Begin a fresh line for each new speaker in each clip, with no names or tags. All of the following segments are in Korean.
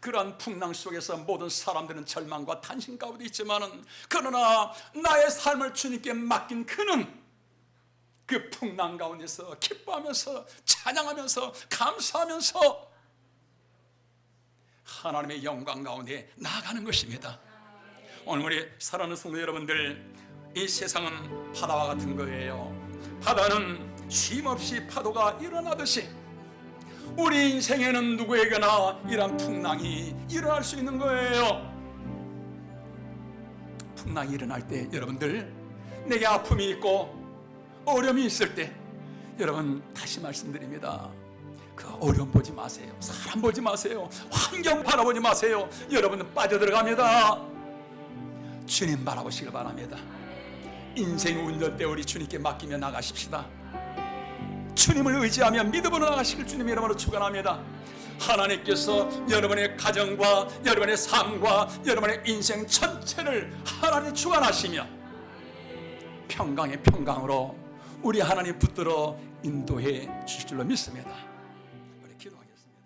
그러한 풍랑 속에서 모든 사람들은 절망과 탄심 가운데 있지만은, 그러나 나의 삶을 주님께 맡긴 그는 그 풍랑 가운데서 기뻐하면서 찬양하면서 감사하면서 하나님의 영광 가운데 나아가는 것입니다. 오늘 우리 사랑하는 성도 여러분들, 이 세상은 바다와 같은 거예요. 바다는 쉼없이 파도가 일어나듯이 우리 인생에는 누구에게나 이런 풍랑이 일어날 수 있는 거예요. 풍랑이 일어날 때 여러분들, 내게 아픔이 있고 어려움이 있을 때, 여러분 다시 말씀드립니다. 그 어려움 보지 마세요. 사람 보지 마세요. 환경 바라보지 마세요. 여러분은 빠져들어갑니다. 주님 바라보시길 바랍니다. 인생 운전대 우리 주님께 맡기며 나가십시다. 주님을 의지하며 믿음으로 나가시길 주님 이름으로 축원합니다. 하나님께서 여러분의 가정과 여러분의 삶과 여러분의 인생 전체를 하나님 주관하시며 평강의 평강으로 우리 하나님 붙들어 인도해 주실 줄로 믿습니다. 우리 기도하겠습니다.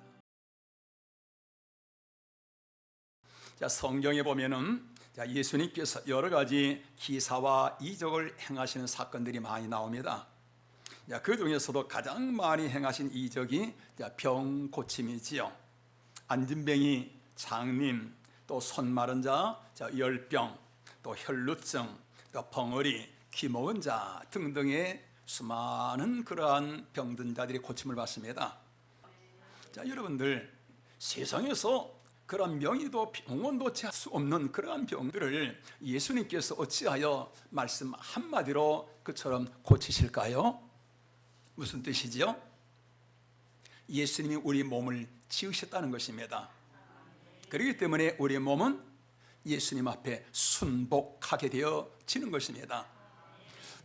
자, 성경에 보면은 예수님께서 여러 가지 기사와 이적을 행하시는 사건들이 많이 나옵니다. 그 중에서도 가장 많이 행하신 이적이 병 고침이지요. 안진뱅이, 장님, 또 손 마른 자, 열병, 또 혈루증, 또 벙어리, 귀 먹은 자 등등의 수많은 그러한 병든 자들이 고침을 받습니다. 자, 여러분들, 세상에서 그런 명의도 병원도 채할 수 없는 그러한 병들을 예수님께서 어찌하여 말씀 한마디로 그처럼 고치실까요? 무슨 뜻이지요? 예수님이 우리 몸을 지으셨다는 것입니다. 그렇기 때문에 우리의 몸은 예수님 앞에 순복하게 되어지는 것입니다.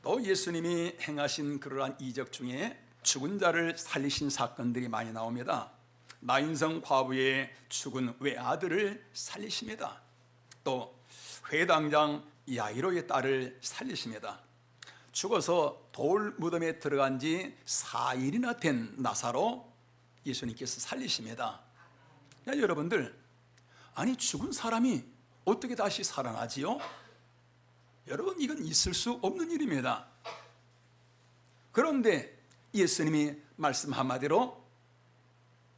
또 예수님이 행하신 그러한 이적 중에 죽은 자를 살리신 사건들이 많이 나옵니다. 나인성 과부의 죽은 외아들을 살리십니다. 또 회당장 야이로의 딸을 살리십니다. 죽어서 돌 무덤에 들어간 지 4일이나 된 나사로 예수님께서 살리십니다. 야, 여러분들, 아니 죽은 사람이 어떻게 다시 살아나지요? 여러분, 이건 있을 수 없는 일입니다. 그런데 예수님이 말씀 한마디로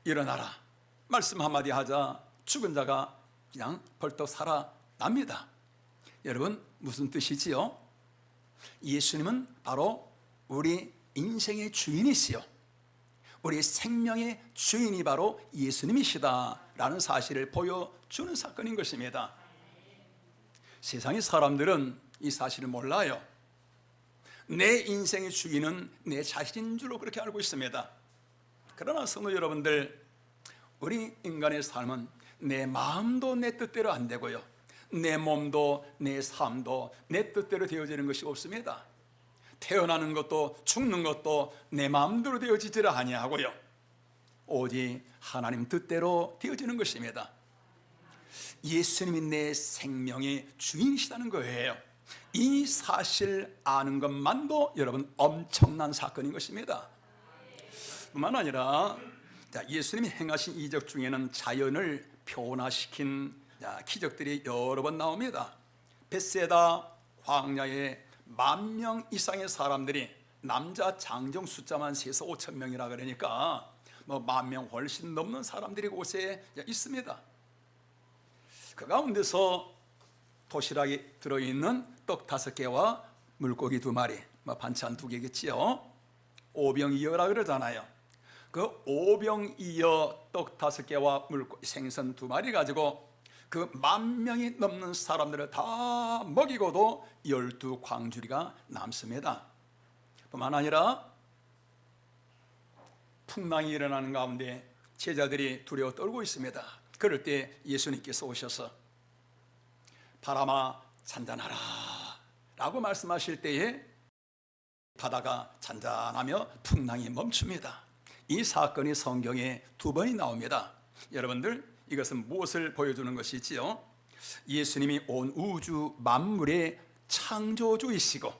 일어나라, 말씀 한마디 하자 죽은 자가 그냥 벌떡 살아납니다. 여러분, 무슨 뜻이지요? 예수님은 바로 우리 인생의 주인이시요, 우리 생명의 주인이 바로 예수님이시다라는 사실을 보여주는 사건인 것입니다. 세상의 사람들은 이 사실을 몰라요. 내 인생의 주인은 내 자신인 줄로 그렇게 알고 있습니다. 그러나 성도 여러분들, 우리 인간의 삶은 내 마음도 내 뜻대로 안 되고요, 내 몸도 내 삶도 내 뜻대로 되어지는 것이 없습니다. 태어나는 것도 죽는 것도 내 마음대로 되어지지를 아니하고요, 오직 하나님 뜻대로 되어지는 것입니다. 예수님이 내 생명의 주인이시다는 거예요. 이 사실 아는 것만도 여러분 엄청난 사건인 것입니다. 뿐만 아니라 예수님이 행하신 이적 중에는 자연을 변화시킨 기적들이 여러 번 나옵니다. 벳세다 광야에 10,000명 이상의 사람들이, 남자 장정 숫자만 세서 5,000명이라 그러니까 10,000명 훨씬 넘는 사람들이 그곳에 있습니다. 그 가운데서 도시락이 들어있는 떡 5개와 물고기 2마리, 반찬 2개겠지요. 오병이어라 그러잖아요. 그 오병이어 떡 5개와 물고기 생선 2마리 가지고 그 10,000명이 넘는 사람들을 다 먹이고도 12광주리가 남습니다. 뿐만 아니라 풍랑이 일어나는 가운데 제자들이 두려워 떨고 있습니다. 그럴 때 예수님께서 오셔서 바람아 잔잔하라 라고 말씀하실 때에 바다가 잔잔하며 풍랑이 멈춥니다. 이 사건이 성경에 2번이 나옵니다. 여러분들, 이것은 무엇을 보여주는 것이지요? 예수님이 온 우주 만물의 창조주이시고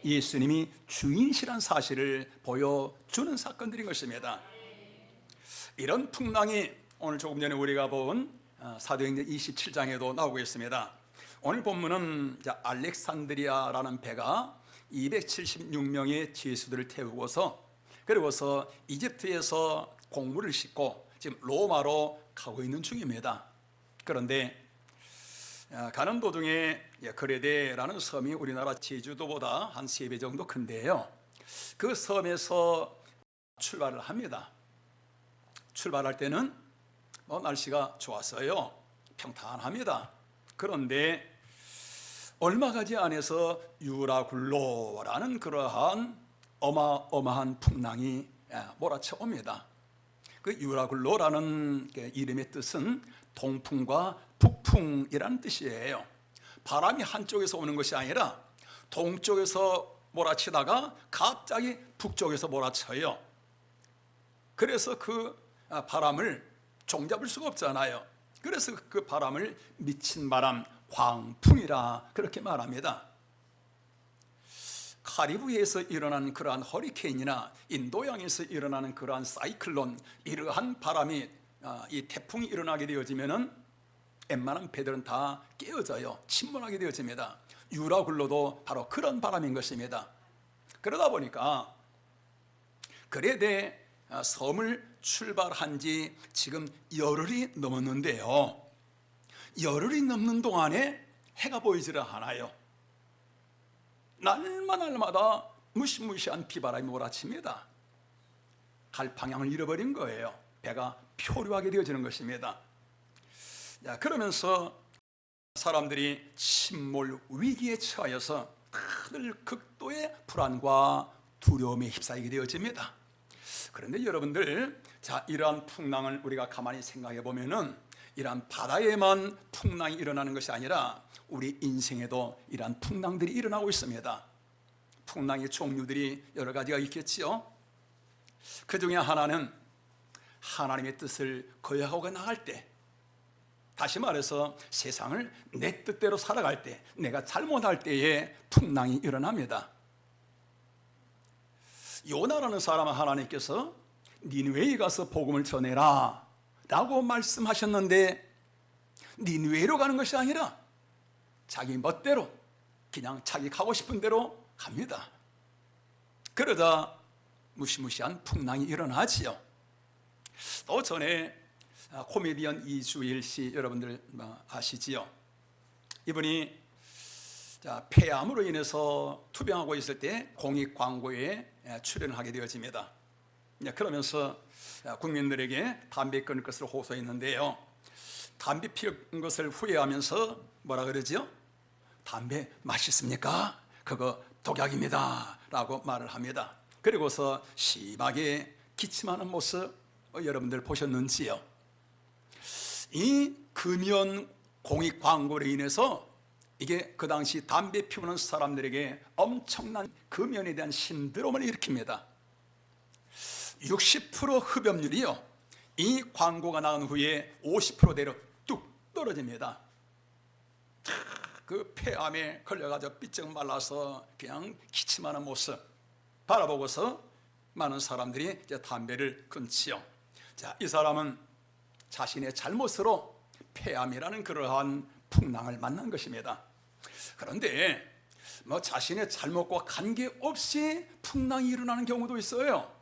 예수님이 주인이시란 사실을 보여주는 사건들인 것입니다. 이런 풍랑이 오늘 조금 전에 우리가 본 사도행전 27장에도 나오고 있습니다. 오늘 본문은 알렉산드리아라는 배가 276명의 죄수들을 태우고서 그리고서 이집트에서 곡물을 싣고 지금 로마로 가고 있는 중입니다. 그런데 가는 도중에 그레데라는 섬이 우리나라 제주도보다 한 3배 정도 큰데요, 그 섬에서 출발을 합니다. 출발할 때는 날씨가 좋았어요. 평탄합니다. 그런데 얼마 가지 안에서 유라굴로라는 그러한 어마어마한 풍랑이 몰아쳐 옵니다. 그 유라굴로라는 이름의 뜻은 동풍과 북풍이라는 뜻이에요. 바람이 한쪽에서 오는 것이 아니라 동쪽에서 몰아치다가 갑자기 북쪽에서 몰아쳐요. 그래서 그 바람을 종잡을 수가 없잖아요. 그래서 그 바람을 미친 바람, 광풍이라 그렇게 말합니다. 카리브해에서 일어나는 그러한 허리케인이나 인도양에서 일어나는 그러한 사이클론, 이러한 바람이 이 태풍이 일어나게 되어지면은 웬만한 배들은 다 깨어져요. 침몰하게 되어집니다. 유라굴로도 바로 그런 바람인 것입니다. 그러다 보니까 그레데 섬을 출발한 지 지금 열흘이 넘었는데요, 열흘이 넘는 동안에 해가 보이지를 않아요. 날마다 무시무시한 비바람이 몰아칩니다. 갈 방향을 잃어버린 거예요. 배가 표류하게 되어지는 것입니다. 그러면서 사람들이 침몰 위기에 처하여서 늘 극도의 불안과 두려움에 휩싸이게 되어집니다. 그런데 여러분들, 이러한 풍랑을 우리가 가만히 생각해 보면은 이러한 바다에만 풍랑이 일어나는 것이 아니라 우리 인생에도 이러한 풍랑들이 일어나고 있습니다. 풍랑의 종류들이 여러 가지가 있겠지요. 그 중에 하나는 하나님의 뜻을 거역하고 나갈 때, 다시 말해서 세상을 내 뜻대로 살아갈 때, 내가 잘못할 때에 풍랑이 일어납니다. 요나라는 사람은 하나님께서 니느웨에 가서 복음을 전해라 라고 말씀하셨는데, 니느웨로 가는 것이 아니라 자기 멋대로 그냥 자기 가고 싶은 대로 갑니다. 그러다 무시무시한 풍랑이 일어나지요. 또 전에 코미디언 이주일 씨 여러분들 아시지요? 이분이 폐암으로 인해서 투병하고 있을 때 공익 광고에 출연을 하게 되어집니다. 그러면서 국민들에게 담배 끊을 것을 호소했는데요, 담배 피운 것을 후회하면서 뭐라 그러지요? 담배 맛있습니까? 그거 독약입니다 라고 말을 합니다. 그리고서 심하게 기침하는 모습 여러분들 보셨는지요? 이 금연 공익 광고로 인해서 이게 그 당시 담배 피우는 사람들에게 엄청난 금연에 대한 신드롬을 일으킵니다. 60% 흡연율이요, 이 광고가 나온 후에 50%대로 뚝 떨어집니다. 그 폐암에 걸려가지고 삐쩍 말라서 그냥 기침하는 모습 바라보고서 많은 사람들이 이제 담배를 끊지요. 이 사람은 자신의 잘못으로 폐암이라는 그러한 풍랑을 만난 것입니다. 그런데 자신의 잘못과 관계없이 풍랑이 일어나는 경우도 있어요.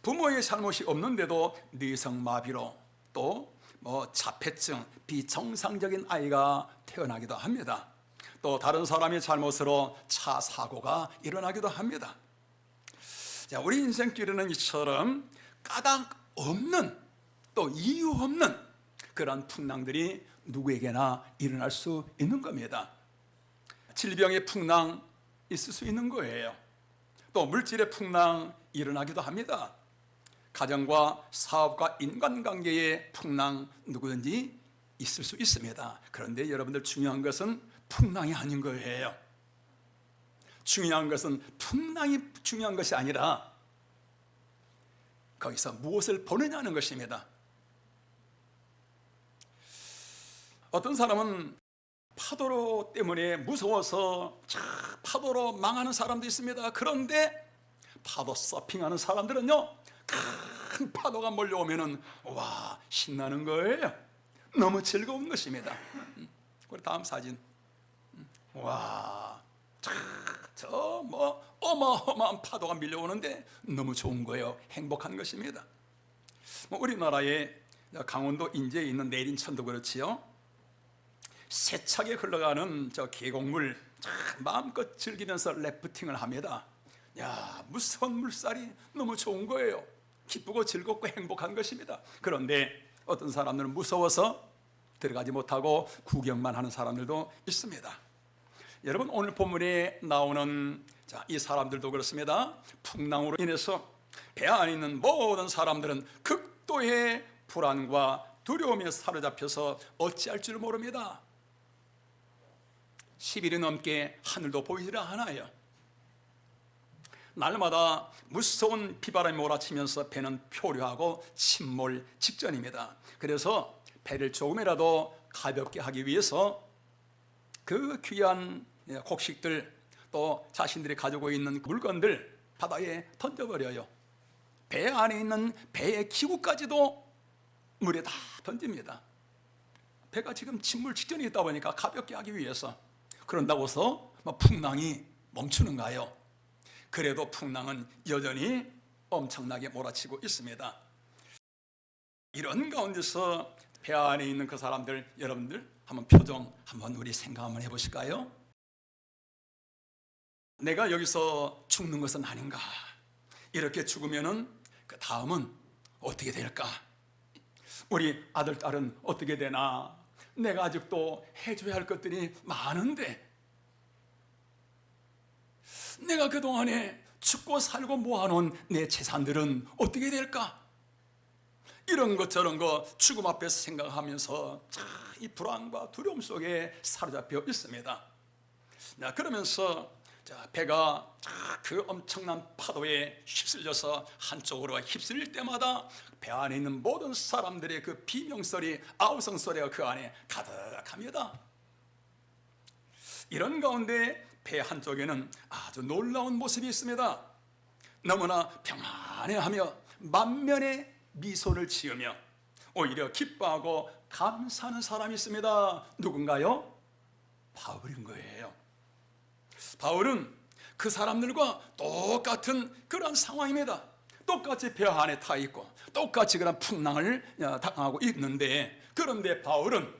부모의 잘못이 없는데도 뇌성마비로 또 자폐증, 비정상적인 아이가 태어나기도 합니다. 또 다른 사람의 잘못으로 차 사고가 일어나기도 합니다. 우리 인생길에는 이처럼 까닭 없는, 또 이유 없는 그런 풍랑들이 누구에게나 일어날 수 있는 겁니다. 질병의 풍랑 있을 수 있는 거예요. 또 물질의 풍랑 일어나기도 합니다. 가정과 사업과 인간관계의 풍랑 누구든지 있을 수 있습니다. 그런데 여러분들, 중요한 것은 풍랑이 아닌 거예요. 중요한 것은 풍랑이 중요한 것이 아니라 거기서 무엇을 보느냐는 것입니다. 어떤 사람은 파도 때문에 무서워서 파도로 망하는 사람도 있습니다. 그런데 파도 서핑하는 사람들은요, 큰 파도가 몰려오면은 와, 신나는 거예요. 너무 즐거운 것입니다. 그리고 다음 사진. 와, 저 뭐 어마어마한 파도가 밀려오는데 너무 좋은 거예요. 행복한 것입니다. 우리나라의 강원도 인제에 있는 내린천도 그렇지요. 세차게 흘러가는 저 계곡물 마음껏 즐기면서 래프팅을 합니다. 야, 무서운 물살이 너무 좋은 거예요. 기쁘고 즐겁고 행복한 것입니다. 그런데 어떤 사람들은 무서워서 들어가지 못하고 구경만 하는 사람들도 있습니다. 여러분, 오늘 본문에 나오는 이 사람들도 그렇습니다. 풍랑으로 인해서 배 안에 있는 모든 사람들은 극도의 불안과 두려움에 사로잡혀서 어찌할 줄 모릅니다. 10일이 넘게 하늘도 보이지 않아요. 날마다 무서운 비바람이 몰아치면서 배는 표류하고 침몰 직전입니다. 그래서 배를 조금이라도 가볍게 하기 위해서 그 귀한 곡식들, 또 자신들이 가지고 있는 물건들 바다에 던져버려요. 배 안에 있는 배의 기구까지도 물에 다 던집니다. 배가 지금 침몰 직전에 있다 보니까 가볍게 하기 위해서. 그런다고 해서 풍랑이 멈추는가요? 그래도 풍랑은 여전히 엄청나게 몰아치고 있습니다. 이런 가운데서 배 안에 있는 그 사람들, 여러분들 한번 표정 한번 우리 생각 한번 해보실까요? 내가 여기서 죽는 것은 아닌가? 이렇게 죽으면은 그 다음은 어떻게 될까? 우리 아들, 딸은 어떻게 되나? 내가 아직도 해줘야 할 것들이 많은데 내가 그동안에 죽고 살고 모아놓은 내 재산들은 어떻게 될까? 이런 것 저런 거 죽음 앞에서 생각하면서 이 불안과 두려움 속에 사로잡혀 있습니다. 그러면서 배가 그 엄청난 파도에 휩쓸려서 한쪽으로 휩쓸릴 때마다 배 안에 있는 모든 사람들의 그 비명소리, 아우성소리가 그 안에 가득합니다. 이런 가운데 배 한쪽에는 아주 놀라운 모습이 있습니다. 너무나 평안해하며 만면의 미소를 지으며 오히려 기뻐하고 감사하는 사람이 있습니다. 누군가요? 바울인 거예요. 바울은 그 사람들과 똑같은 그런 상황입니다. 똑같이 배 안에 타 있고 똑같이 그런 풍랑을 당하고 있는데, 그런데 바울은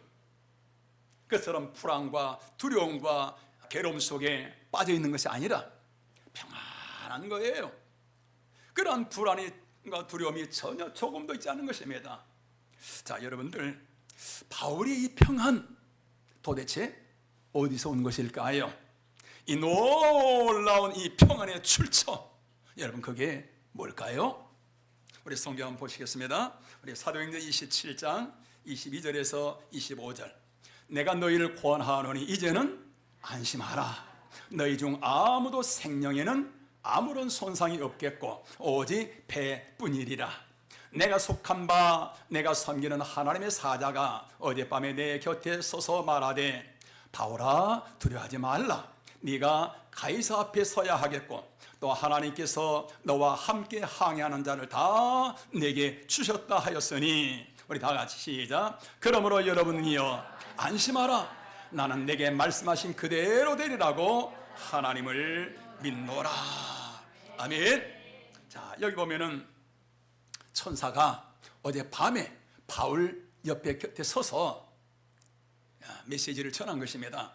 그처럼 불안과 두려움과 괴로움 속에 빠져 있는 것이 아니라 평안한 거예요. 그런 불안과 두려움이 전혀 조금도 있지 않은 것입니다. 자, 여러분들, 바울의 이 평안 도대체 어디서 온 것일까요? 이 놀라운 이 평안의 출처, 여러분 그게 뭘까요? 우리 성경 한번 보시겠습니다. 우리 사도행전 27장 22절에서 25절. 내가 너희를 권하노니 이제는 안심하라. 너희 중 아무도 생명에는 아무런 손상이 없겠고 오직 배뿐이리라. 내가 속한 바 내가 섬기는 하나님의 사자가 어젯밤에 내 곁에 서서 말하되, 바울아 두려워하지 말라. 네가 가이사 앞에 서야 하겠고 또 하나님께서 너와 함께 항해하는 자를 다 내게 주셨다 하였으니. 우리 다 같이 시작. 그러므로 여러분이여 안심하라. 나는 내게 말씀하신 그대로 되리라고 하나님을 믿노라. 아멘. 자, 여기 보면은 천사가 어젯밤에 바울 옆에 곁에 서서 메시지를 전한 것입니다.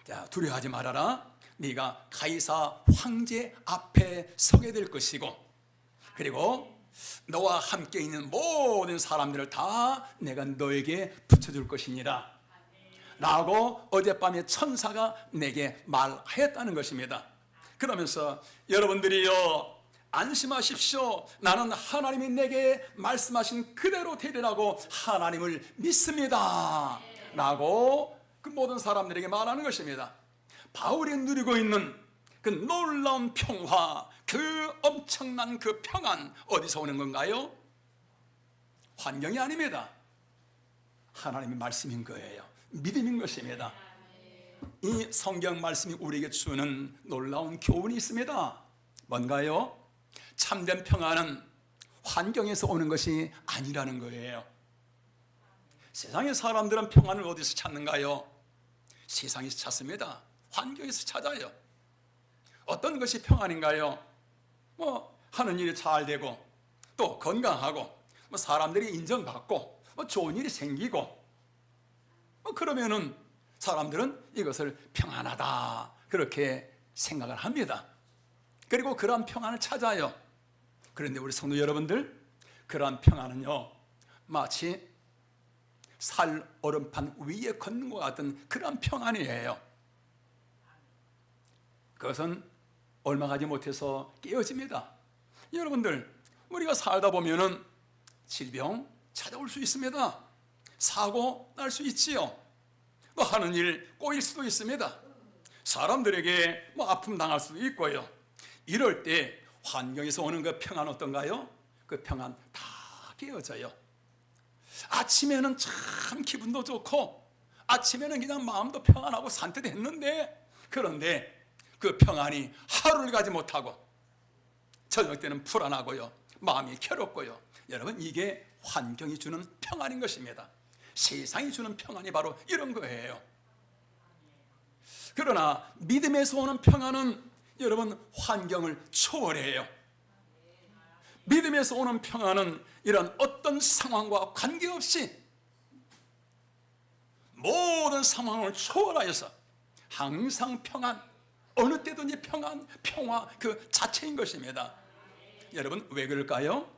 자, 두려워하지 말아라. 네가 가이사 황제 앞에 서게 될 것이고, 그리고 너와 함께 있는 모든 사람들을 다 내가 너에게 붙여줄 것이니라 라고 어젯밤에 천사가 내게 말하였다는 것입니다. 그러면서 여러분들이요 안심하십시오. 나는 하나님이 내게 말씀하신 그대로 되리라고 하나님을 믿습니다 라고 그 모든 사람들에게 말하는 것입니다. 바울이 누리고 있는 그 놀라운 평화, 그 엄청난 그 평안 어디서 오는 건가요? 환경이 아닙니다. 하나님의 말씀인 거예요. 믿음인 것입니다. 이 성경 말씀이 우리에게 주는 놀라운 교훈이 있습니다. 뭔가요? 참된 평안은 환경에서 오는 것이 아니라는 거예요. 세상의 사람들은 평안을 어디서 찾는가요? 세상에서 찾습니다. 환경에서 찾아요. 어떤 것이 평안인가요? 하는 일이 잘 되고, 또 건강하고, 사람들이 인정받고, 좋은 일이 생기고, 그러면은 사람들은 이것을 평안하다 그렇게 생각을 합니다. 그리고 그러한 평안을 찾아요. 그런데 우리 성도 여러분들, 그러한 평안은요, 마치 살 얼음판 위에 걷는 것 같은 그러한 평안이에요. 그것은 얼마 가지 못해서 깨어집니다. 여러분들, 우리가 살다 보면은 질병 찾아올 수 있습니다. 사고 날 수 있지요. 또 하는 일 꼬일 수도 있습니다. 사람들에게 아픔 당할 수도 있고요. 이럴 때 환경에서 오는 그 평안 어떤가요? 그 평안 다 깨어져요. 아침에는 참 기분도 좋고, 아침에는 그냥 마음도 평안하고 산뜻했는데, 그런데 그 평안이 하루를 가지 못하고 저녁 때는 불안하고요, 마음이 괴롭고요. 여러분, 이게 환경이 주는 평안인 것입니다. 세상이 주는 평안이 바로 이런 거예요. 그러나 믿음에서 오는 평안은 여러분 환경을 초월해요. 믿음에서 오는 평안은 이런 어떤 상황과 관계없이 모든 상황을 초월하여서 항상 평안, 어느 때든지 평안, 평화 그 자체인 것입니다. 여러분, 왜 그럴까요?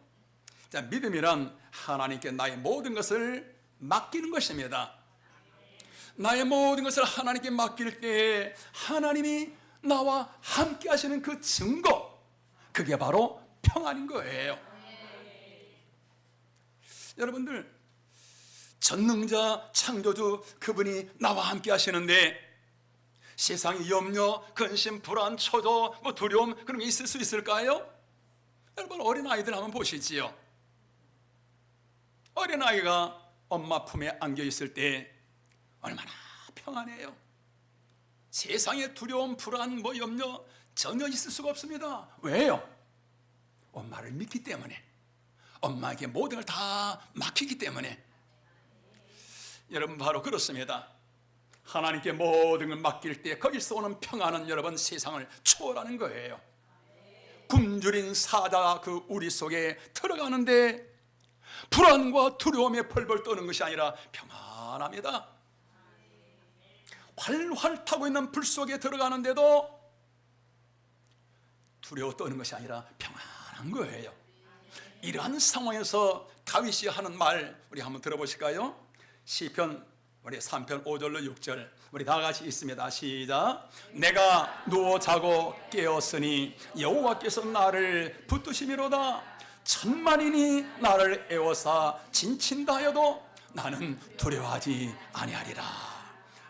자, 믿음이란 하나님께 나의 모든 것을 맡기는 것입니다. 나의 모든 것을 하나님께 맡길 때 하나님이 나와 함께 하시는 그 증거, 그게 바로 평안인 거예요. 여러분들, 전능자 창조주 그분이 나와 함께 하시는데 세상의 염려, 근심, 불안, 초조, 두려움 그런 게 있을 수 있을까요? 여러분, 어린아이들 한번 보시지요. 어린아이가 엄마 품에 안겨 있을 때 얼마나 평안해요. 세상에 두려움, 불안, 염려 전혀 있을 수가 없습니다. 왜요? 엄마를 믿기 때문에, 엄마에게 모든 걸 다 맡기기 때문에. 여러분, 바로 그렇습니다. 하나님께 모든 걸 맡길 때 거기서 오는 평안은 여러분 세상을 초월하는 거예요. 굶주린 사자가 그 우리 속에 들어가는데 불안과 두려움에 벌벌 떠는 것이 아니라 평안합니다. 활활 타고 있는 불 속에 들어가는데도 두려워 떠는 것이 아니라 평안한 거예요. 이러한 상황에서 다윗이 하는 말 우리 한번 들어보실까요? 시편 우리 3편 5절로 6절 우리 다 같이 있습니다. 시작. 내가 누워 자고 깨었으니 여호와께서 나를 붙드심이로다. 천만인이 나를 애워싸 진친다 하여도 나는 두려워하지 아니하리라.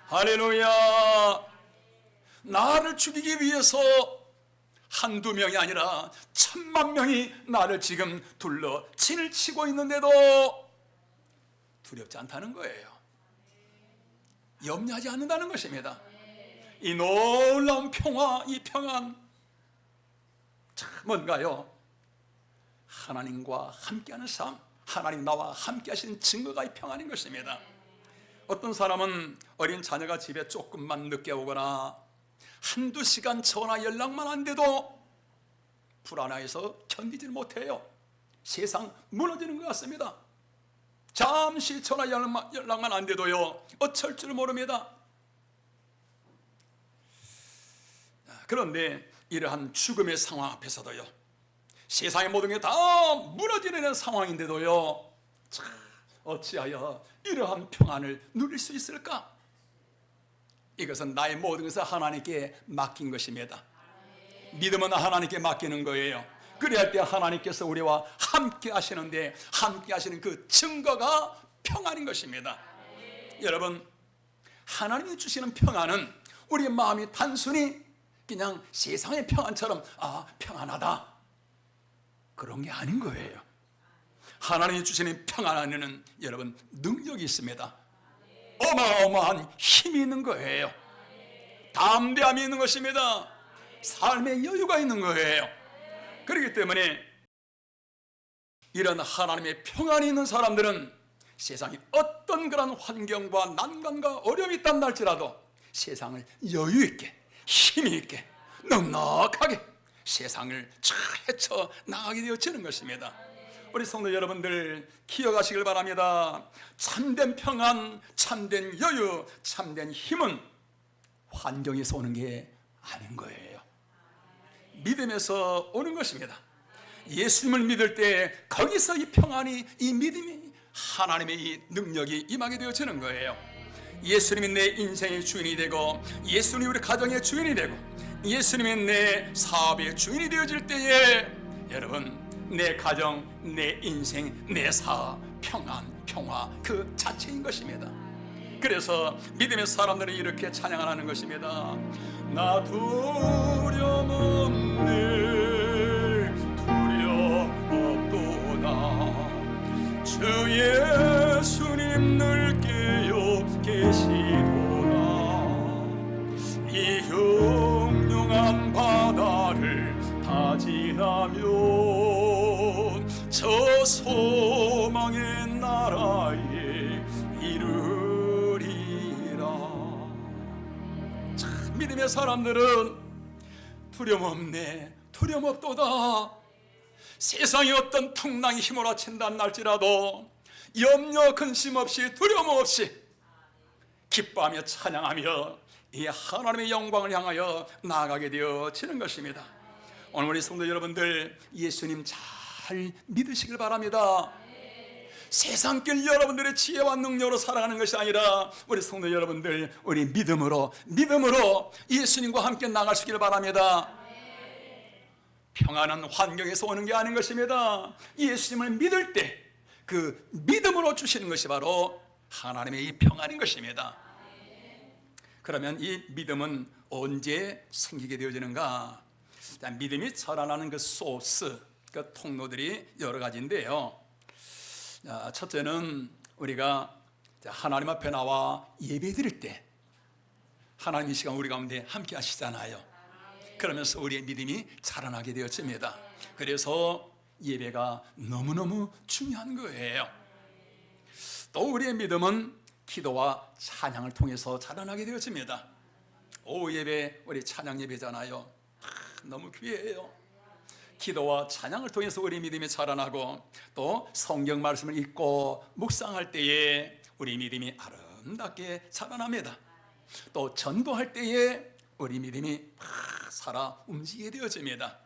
할렐루야. 나를 죽이기 위해서 한두 명이 아니라 1000만 명이 나를 지금 둘러 진을 치고 있는데도 두렵지 않다는 거예요. 염려하지 않는다는 것입니다. 이 놀라운 평화, 이 평안 참 뭔가요? 하나님과 함께하는 삶, 하나님 나와 함께 하시는 증거가 이 평안인 것입니다. 어떤 사람은 어린 자녀가 집에 조금만 늦게 오거나 한두 시간 전화 연락만 안 돼도 불안해서 견디질 못해요. 세상 무너지는 것 같습니다. 잠시 전화 연락만 안 돼도요 어쩔 줄 모릅니다. 그런데 이러한 죽음의 상황 앞에서도요, 세상의 모든 게 다 무너지는 상황인데도요, 참 어찌하여 이러한 평안을 누릴 수 있을까? 이것은 나의 모든 것을 하나님께 맡긴 것입니다. 믿음은 하나님께 맡기는 거예요. 그래야 때 하나님께서 우리와 함께 하시는데, 함께 하시는 그 증거가 평안인 것입니다. 여러분, 하나님이 주시는 평안은 우리 마음이 단순히 그냥 세상의 평안처럼 평안하다 그런 게 아닌 거예요. 하나님이 주시는 평안 안에는 여러분 능력이 있습니다. 어마어마한 힘이 있는 거예요. 담대함이 있는 것입니다. 삶의 여유가 있는 거예요. 그렇기 때문에 이런 하나님의 평안이 있는 사람들은 세상에 어떤 그런 환경과 난관과 어려움이 있단 할지라도 세상을 여유 있게, 힘이 있게, 넉넉하게 세상을 잘 헤쳐 나가게 되어지는 것입니다. 우리 성도 여러분들 기억하시길 바랍니다. 참된 평안, 참된 여유, 참된 힘은 환경에서 오는 게 아닌 거예요. 믿음에서 오는 것입니다. 예수님을 믿을 때 거기서 이 평안이, 이 믿음이, 하나님의 이 능력이 임하게 되어지는 거예요. 예수님이 내 인생의 주인이 되고, 예수님이 우리 가정의 주인이 되고, 예수님이 내 사업의 주인이 되어질 때에 여러분, 내 가정, 내 인생, 내 사업, 평안, 평화 그 자체인 것입니다. 그래서 믿음의 사람들은 이렇게 찬양을 하는 것입니다. 나 두려움 없네, 두려움 없도다. 주 예수님 늘 깨어 계시도다. 이 흉흉한 바다를 다 지나면 저 소망의 나라에 이르리라. 참, 믿음의 사람들은 두려움 없네, 두려움 없도다. 세상에 어떤 풍랑이 휘몰아친다 할지라도 염려 근심 없이, 두려움 없이 기뻐하며 찬양하며 이 하나님의 영광을 향하여 나아가게 되어지는 것입니다. 오늘 우리 성도 여러분들 예수님 잘 믿으시길 바랍니다. 세상길 여러분들의 지혜와 능력으로 살아가는 것이 아니라 우리 성도 여러분들 우리 믿음으로 예수님과 함께 나갈 수 있기를 바랍니다. 평안은 환경에서 오는 게 아닌 것입니다. 예수님을 믿을 때 그 믿음으로 주시는 것이 바로 하나님의 이 평안인 것입니다. 그러면 이 믿음은 언제 생기게 되어지는가? 믿음이 자라나는 그 소스, 그 통로들이 여러 가지인데요. 첫째는 우리가 하나님 앞에 나와 예배 드릴 때 하나님 이 시간 우리 가운데 함께 하시잖아요. 그러면서 우리의 믿음이 자라나게 되어집니다. 그래서 예배가 너무너무 중요한 거예요. 또 우리의 믿음은 기도와 찬양을 통해서 자라나게 되어집니다. 오후 예배 우리 찬양 예배잖아요. 너무 귀해요. 기도와 찬양을 통해서 우리 믿음이 자라나고 또 성경 말씀을 읽고 묵상할 때에 우리 믿음이 아름답게 자라납니다. 또 전도할 때에 우리 믿음이 살아 움직이게 되어집니다.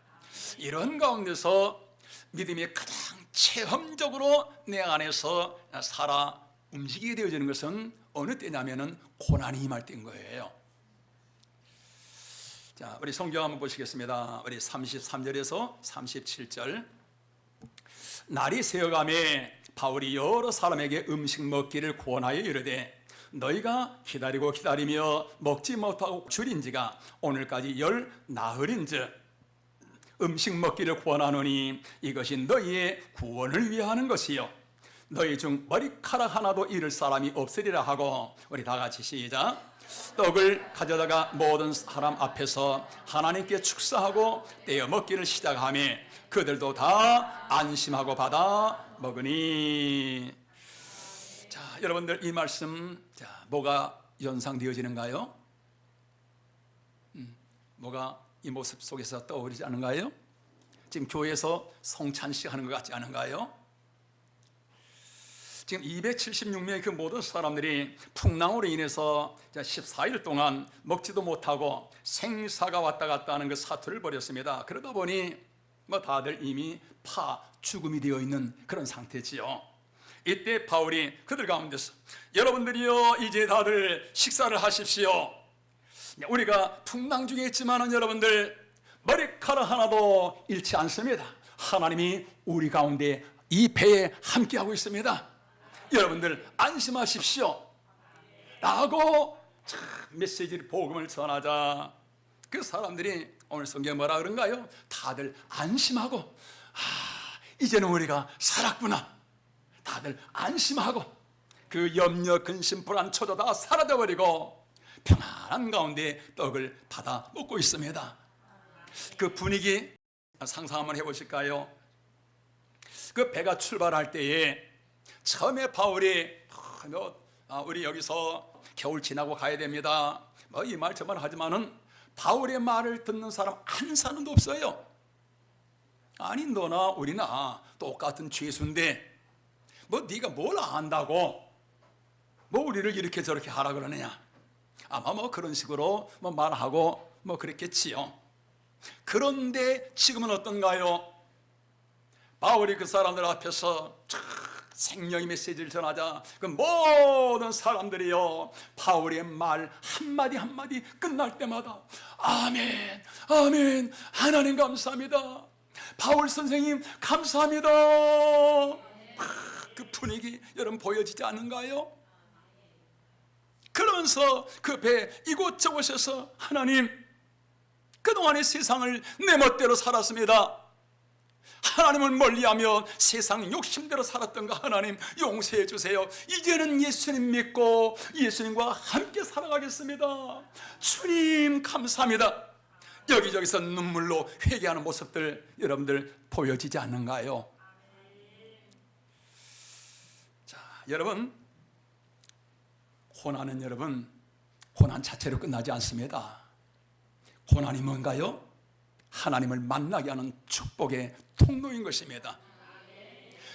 이런 가운데서 믿음이 가장 체험적으로 내 안에서 살아 움직이게 되어지는 것은 어느 때냐면은 고난이 임할 때인 거예요. 자, 우리 성경 한번 보시겠습니다. 우리 33절에서 37절. 날이 새어가매 바울이 여러 사람에게 음식 먹기를 권하여 이르되 너희가 기다리고 기다리며 먹지 못하고 줄인 지가 오늘까지 열 나흘인즉 음식 먹기를 권하노니 이것이 너희의 구원을 위하는 것이요 너희 중 머리카락 하나도 잃을 사람이 없으리라 하고, 우리 다 같이 시작. 떡을 가져다가 모든 사람 앞에서 하나님께 축사하고 떼어 먹기를 시작하며 그들도 다 안심하고 받아 먹으니. 자, 여러분들 이 말씀, 자, 뭐가 연상되어지는가요? 뭐가 이 모습 속에서 떠오르지 않은가요? 지금 교회에서 성찬식 하는 것 같지 않은가요? 지금 276명의 그 모든 사람들이 풍랑으로 인해서 14일 동안 먹지도 못하고 생사가 왔다 갔다 하는 그 사투를 벌였습니다. 그러다 보니 뭐 다들 이미 죽음이 되어 있는 그런 상태지요. 이때 바울이 그들 가운데서 여러분들이요 이제 다들 식사를 하십시오. 우리가 풍랑 중에 있지만은 여러분들 머리카락 하나도 잃지 않습니다. 하나님이 우리 가운데 이 배에 함께하고 있습니다. 여러분들 안심하십시오 라고 메시지를, 복음을 전하자 그 사람들이 오늘 성경에 뭐라 그런가요? 다들 안심하고 이제는 우리가 살았구나. 다들 안심하고 그 염려, 근심, 불안, 초조 다 사라져버리고 평안한 가운데 떡을 받아 먹고 있습니다. 그 분위기 상상 한번 해보실까요? 그 배가 출발할 때에 처음에 바울이 우리 여기서 겨울 지나고 가야 됩니다, 뭐 이 말 저 말 하지만은 바울의 말을 듣는 사람 한 사람도 없어요. 아니 너나 우리나 똑같은 죄수인데 뭐 네가 뭘 안다고 뭐 우리를 이렇게 저렇게 하라 그러느냐, 아마 뭐 그런 식으로 뭐 말하고 뭐 그랬겠지요. 그런데 지금은 어떤가요? 바울이 그 사람들 앞에서 생명의 메시지를 전하자 그 모든 사람들이요 바울의 말 한마디 한마디 끝날 때마다 아멘 아멘 하나님 감사합니다, 바울 선생님 감사합니다. 그 분위기 여러분 보여지지 않는가요? 그러면서 그 배 이곳저곳에서 하나님 그동안의 세상을 내 멋대로 살았습니다, 하나님을 멀리하며 세상 욕심대로 살았던 거 하나님 용서해 주세요. 이제는 예수님 믿고 예수님과 함께 살아가겠습니다. 주님 감사합니다. 여기저기서 눈물로 회개하는 모습들 여러분들 보여지지 않는가요? 자, 여러분 고난은 여러분 고난 자체로 끝나지 않습니다. 고난이 뭔가요? 하나님을 만나게 하는 축복의 통로인 것입니다.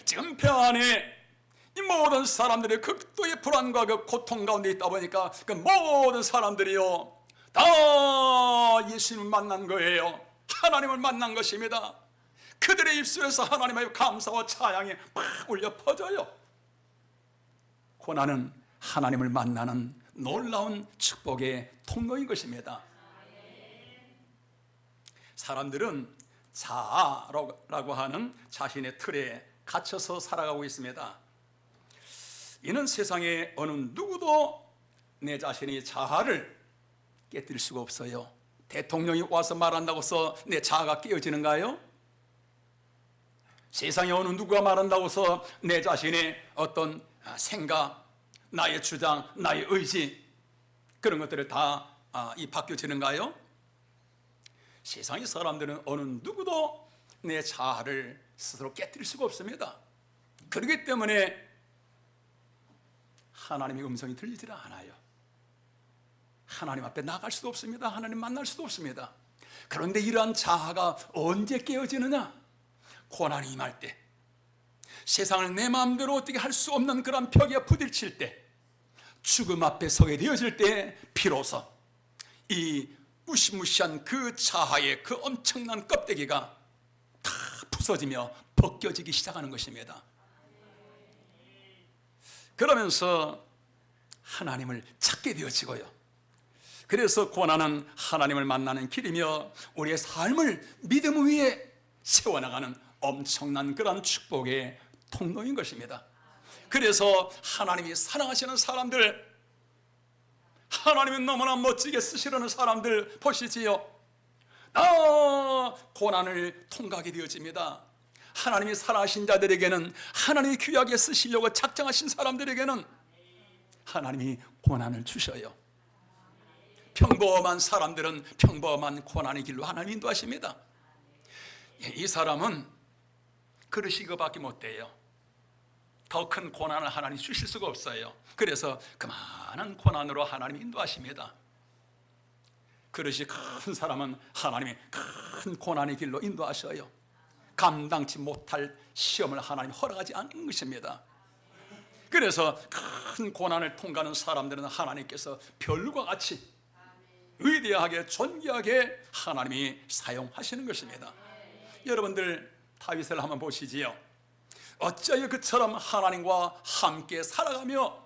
지금 배 안에 이 모든 사람들이 극도의 불안과 그 고통 가운데 있다 보니까 그 모든 사람들이요 다 예수님을 만난 거예요. 하나님을 만난 것입니다. 그들의 입술에서 하나님의 감사와 찬양이 막 울려 퍼져요. 고난은 하나님을 만나는 놀라운 축복의 통로인 것입니다. 사람들은 자아라고 하는 자신의 틀에 갇혀서 살아가고 있습니다. 이는 세상에 어느 누구도 내 자신의 자아를 깨뜨릴 수가 없어요. 대통령이 와서 말한다고 해서 내 자아가 깨어지는가요? 세상에 어느 누구가 말한다고 해서 내 자신의 어떤 생각, 나의 주장, 나의 의지 그런 것들을 다 바뀌어지는가요? 세상의 사람들은 어느 누구도 내 자아를 스스로 깨뜨릴 수가 없습니다. 그렇기 때문에 하나님의 음성이 들리질 않아요. 하나님 앞에 나갈 수도 없습니다. 하나님 만날 수도 없습니다. 그런데 이러한 자아가 언제 깨어지느냐? 고난이 임할 때, 세상을 내 마음대로 어떻게 할 수 없는 그런 벽에 부딪힐 때, 죽음 앞에 서게 되어질 때 비로소 이 무시무시한 그 자아의 그 엄청난 껍데기가 다 부서지며 벗겨지기 시작하는 것입니다. 그러면서 하나님을 찾게 되어지고요. 그래서 고난은 하나님을 만나는 길이며 우리의 삶을 믿음 위에 세워나가는 엄청난 그런 축복의 통로인 것입니다. 그래서 하나님이 사랑하시는 사람들, 하나님은 너무나 멋지게 쓰시려는 사람들 보시지요. 고난을 통과하게 되어집니다. 하나님이 사랑하신 자들에게는, 하나님이 귀하게 쓰시려고 작정하신 사람들에게는 하나님이 고난을 주셔요. 평범한 사람들은 평범한 고난의 길로 하나님 인도하십니다. 이 사람은 그릇이 이거밖에 못 돼요. 더 큰 고난을 하나님 주실 수가 없어요. 그래서 그만한 고난으로 하나님 인도하십니다. 그릇이 큰 사람은 하나님이 큰 고난의 길로 인도하셔요. 감당치 못할 시험을 하나님 허락하지 않는 것입니다. 그래서 큰 고난을 통과하는 사람들은 하나님께서 별과 같이 위대하게 존귀하게 하나님이 사용하시는 것입니다. 여러분들 다윗을 한번 보시지요. 어찌하여 그처럼 하나님과 함께 살아가며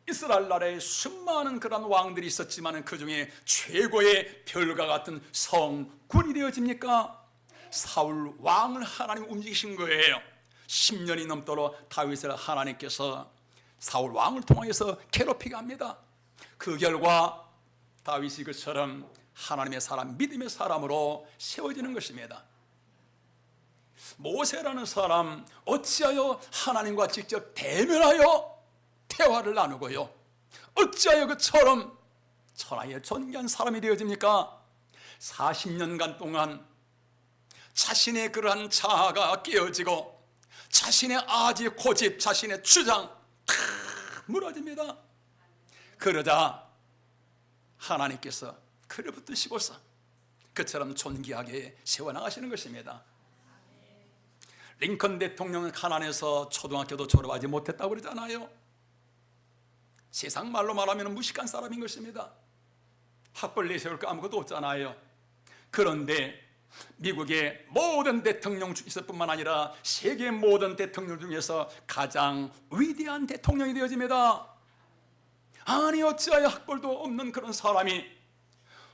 이스라엘 나라에 수많은 그런 왕들이 있었지만 그 중에 최고의 별과 같은 성군이 되어집니까? 사울 왕을 하나님 움직이신 거예요. 10년이 넘도록 다윗을 하나님께서 사울 왕을 통해서 괴롭히게 합니다. 그 결과 다윗이 그처럼 하나님의 사람, 믿음의 사람으로 세워지는 것입니다. 모세라는 사람 어찌하여 하나님과 직접 대면하여 대화를 나누고요, 어찌하여 그처럼 천하의 존귀한 사람이 되어집니까? 40년간 동안 자신의 그러한 자아가 깨어지고 자신의 아지 고집, 자신의 주장 다 무너집니다. 그러자 하나님께서 그를 붙드시고서 그처럼 존귀하게 세워나가시는 것입니다. 링컨 대통령은 가난해서 초등학교도 졸업하지 못했다고 그러잖아요. 세상 말로 말하면 무식한 사람인 것입니다. 학벌 내세울 거 아무것도 없잖아요. 그런데 미국의 모든 대통령 중에서 뿐만 아니라 세계 모든 대통령 중에서 가장 위대한 대통령이 되어집니다. 아니 어찌하여 학벌도 없는 그런 사람이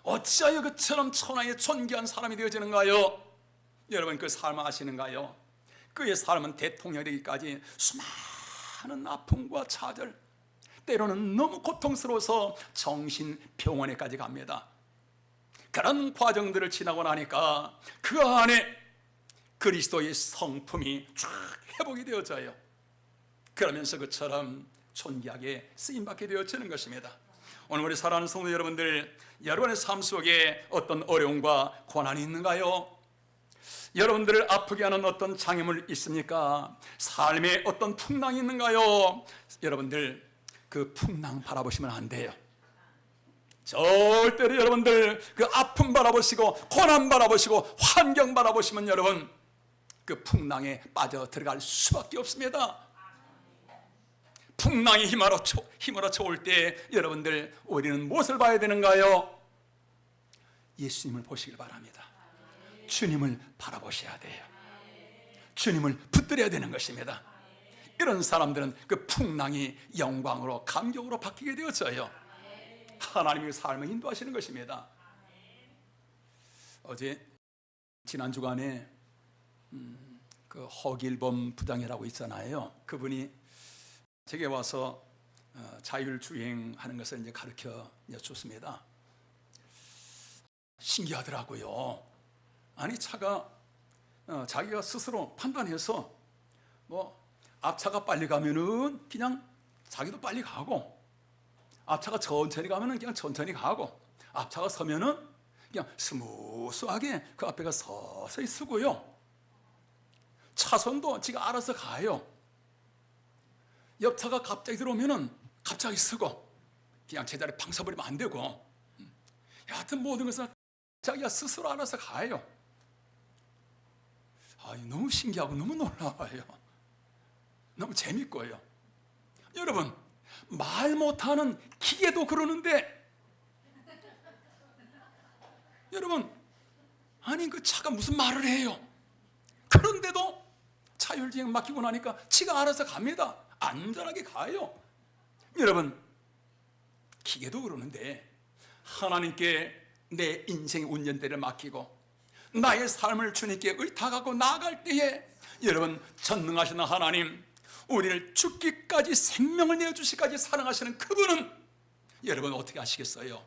어찌하여 그처럼 천하의 존귀한 사람이 되어지는가요? 여러분 그 삶을 아시는가요? 그의 삶은 대통령이 되기까지 수많은 아픔과 좌절, 때로는 너무 고통스러워서 정신병원에까지 갑니다. 그런 과정들을 지나고 나니까 그 안에 그리스도의 성품이 쫙 회복이 되어져요. 그러면서 그처럼 존귀하게 쓰임받게 되어지는 것입니다. 오늘 우리 사랑하는 성도 여러분들, 여러분의 삶 속에 어떤 어려움과 고난이 있는가요? 여러분들을 아프게 하는 어떤 장애물 있습니까? 삶에 어떤 풍랑이 있는가요? 여러분들 그 풍랑 바라보시면 안 돼요. 절대로 여러분들 그 아픔 바라보시고 고난 바라보시고 환경 바라보시면 여러분 그 풍랑에 빠져 들어갈 수밖에 없습니다. 풍랑이 휘몰아쳐 올 때 여러분들 우리는 무엇을 봐야 되는가요? 예수님을 보시길 바랍니다. 주님을 바라보셔야 돼요. 주님을 붙들어야 되는 것입니다. 이런 사람들은 그 풍랑이 영광으로 감격으로 바뀌게 되어져요. 하나님의 삶을 인도하시는 것입니다. 어제 지난 주간에 그 허길범 부장이라고 있잖아요. 그분이 제게 와서 자율주행하는 것을 이제 가르쳐 줬습니다. 신기하더라고요. 아니 차가 자기가 스스로 판단해서 뭐 앞차가 빨리 가면은 그냥 자기도 빨리 가고, 앞차가 천천히 가면은 그냥 천천히 가고, 앞차가 서면은 그냥 스무스하게 그 앞에가 서서히 서고요. 차선도 지가 알아서 가요. 옆차가 갑자기 들어오면은 갑자기 서고, 그냥 제자리에 팡 서버리면 안 되고, 여하튼 모든 것은 자기가 스스로 알아서 가요. 너무 신기하고 너무 놀라워요. 너무 재밌고요. 여러분, 말 못하는 기계도 그러는데, 여러분, 아니 그 차가 무슨 말을 해요? 그런데도 자율주행 맡기고 나니까 지가 알아서 갑니다. 안전하게 가요. 여러분, 기계도 그러는데 하나님께 내 인생의 운전대를 맡기고 나의 삶을 주님께 의탁하고 나아갈 때에 여러분, 전능하신 하나님, 우리를 죽기까지 생명을 내어주시기까지 사랑하시는 그분은 여러분 어떻게 하시겠어요?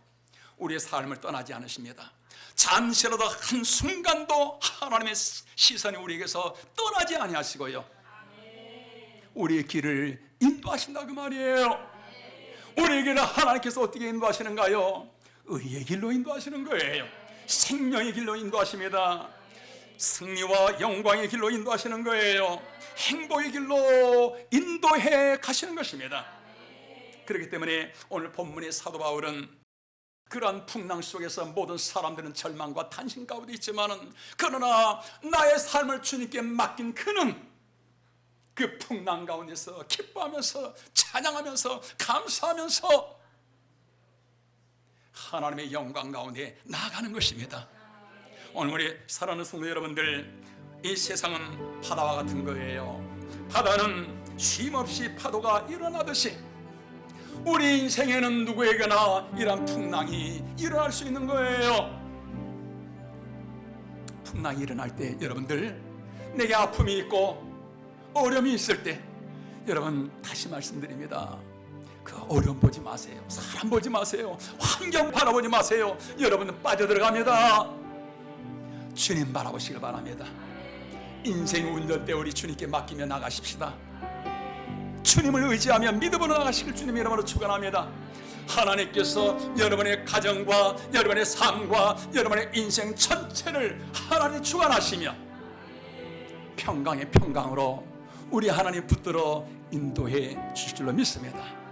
우리의 삶을 떠나지 않으십니다. 잠시라도 한순간도 하나님의 시선이 우리에게서 떠나지 아니하시고요, 우리의 길을 인도하신다 그 말이에요. 우리의 길을 하나님께서 어떻게 인도하시는가요? 의의 길로 인도하시는 거예요. 생명의 길로 인도하십니다. 승리와 영광의 길로 인도하시는 거예요. 행복의 길로 인도해 가시는 것입니다. 그렇기 때문에 오늘 본문의 사도 바울은 그러한 풍랑 속에서 모든 사람들은 절망과 탄심 가운데 있지만은, 그러나 나의 삶을 주님께 맡긴 그는 그 풍랑 가운데서 기뻐하면서 찬양하면서 감사하면서 하나님의 영광 가운데 나아가는 것입니다. 오늘 우리 사랑하는 성도 여러분들, 이 세상은 바다와 같은 거예요. 바다는 쉼없이 파도가 일어나듯이 우리 인생에는 누구에게나 이런 풍랑이 일어날 수 있는 거예요. 풍랑이 일어날 때 여러분들, 내게 아픔이 있고 어려움이 있을 때 여러분 다시 말씀드립니다. 그 어려움 보지 마세요. 사람 보지 마세요. 환경 바라보지 마세요. 여러분은 빠져들어갑니다. 주님 바라보시길 바랍니다. 인생 운전대 우리 주님께 맡기며 나가십시다. 주님을 의지하며 믿음으로 나가시길 주님 이름으로 축원합니다. 하나님께서 여러분의 가정과 여러분의 삶과 여러분의 인생 전체를 하나님 주관하시며 평강의 평강으로 우리 하나님 붙들어 인도해 주실 줄로 믿습니다.